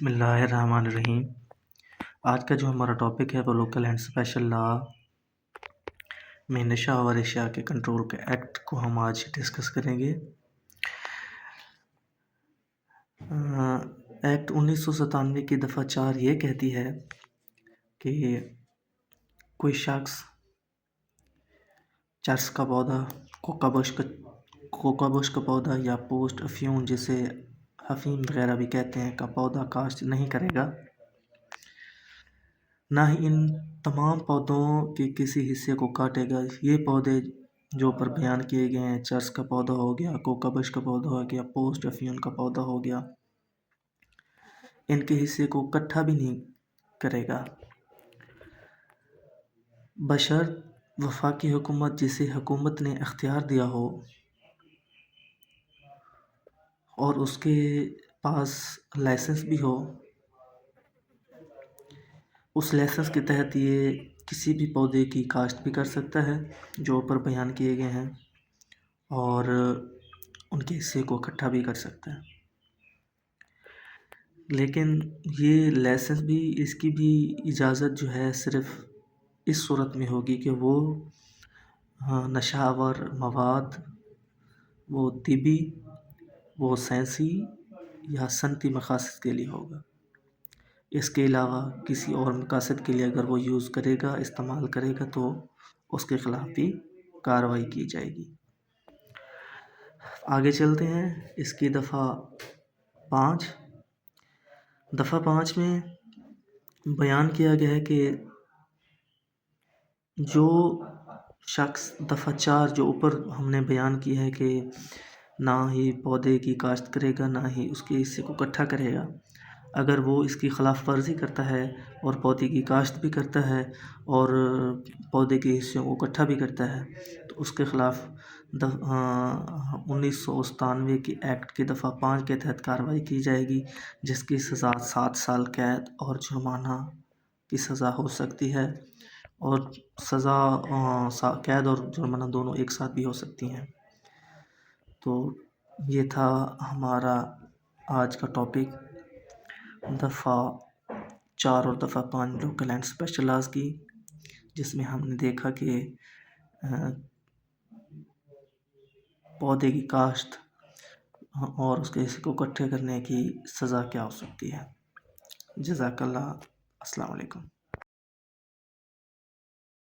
بسم اللہ الرحمن الرحیم۔ آج کا جو ہمارا ٹاپک ہے وہ لوکل اینڈ اسپیشل لا میں نشہ اور اشیاء کے کنٹرول کے ایکٹ کو ہم آج ڈسکس کریں گے۔ ایکٹ 1997 کی دفعہ 4 یہ کہتی ہے کہ کوئی شخص چرس کا پودا، کوکا بش کا پودا یا پوسٹ افیون جسے افیم وغیرہ بھی کہتے ہیں کا پودا کاشت نہیں کرے گا، نہ ہی ان تمام پودوں کے کسی حصے کو کاٹے گا۔ یہ پودے جو اوپر بیان کیے گئے ہیں، چرس کا پودا ہو گیا، کوکا بش کا پودا ہو گیا، پوسٹ افیون کا پودا ہو گیا، ان کے حصے کو کٹھا بھی نہیں کرے گا، بشرط وفاقی حکومت جسے حکومت نے اختیار دیا ہو اور اس کے پاس لائسنس بھی ہو۔ اس لائسنس کے تحت یہ کسی بھی پودے کی کاشت بھی کر سکتا ہے جو اوپر بیان کیے گئے ہیں، اور ان کے حصے کو اکٹھا بھی کر سکتا ہے۔ لیکن یہ لائسنس بھی، اس کی بھی اجازت جو ہے صرف اس صورت میں ہوگی کہ وہ نشہ آور مواد، وہ طبی، وہ سائنسی یا صنعتی مقاصد کے لیے ہوگا۔ اس کے علاوہ کسی اور مقاصد کے لیے اگر وہ یوز کرے گا، استعمال کرے گا، تو اس کے خلاف بھی کارروائی کی جائے گی۔ آگے چلتے ہیں۔ اس کی دفعہ 5 میں بیان کیا گیا ہے کہ جو شخص دفعہ 4 جو اوپر ہم نے بیان کیا ہے کہ نہ ہی پودے کی کاشت کرے گا، نہ ہی اس کے حصے کو اکٹھا کرے گا، اگر وہ اس کی خلاف ورزی کرتا ہے اور پودے کی کاشت بھی کرتا ہے اور پودے کے حصوں کو اکٹھا بھی کرتا ہے، تو اس کے خلاف 1997 کی ایکٹ کی دفعہ 5 کے تحت کارروائی کی جائے گی، جس کی سزا 7 سال قید اور جرمانہ کی سزا ہو سکتی ہے، اور سزا قید اور جرمانہ دونوں ایک ساتھ بھی ہو سکتی ہیں۔ تو یہ تھا ہمارا آج کا ٹاپک، دفعہ 4 اور دفعہ 5 لوکل اینڈ اسپیشل لاز کی، جس میں ہم نے دیکھا کہ پودے کی کاشت اور اس کے حصے کو اکٹھے کرنے کی سزا کیا ہو سکتی ہے۔ جزاک اللہ۔ السلام علیکم۔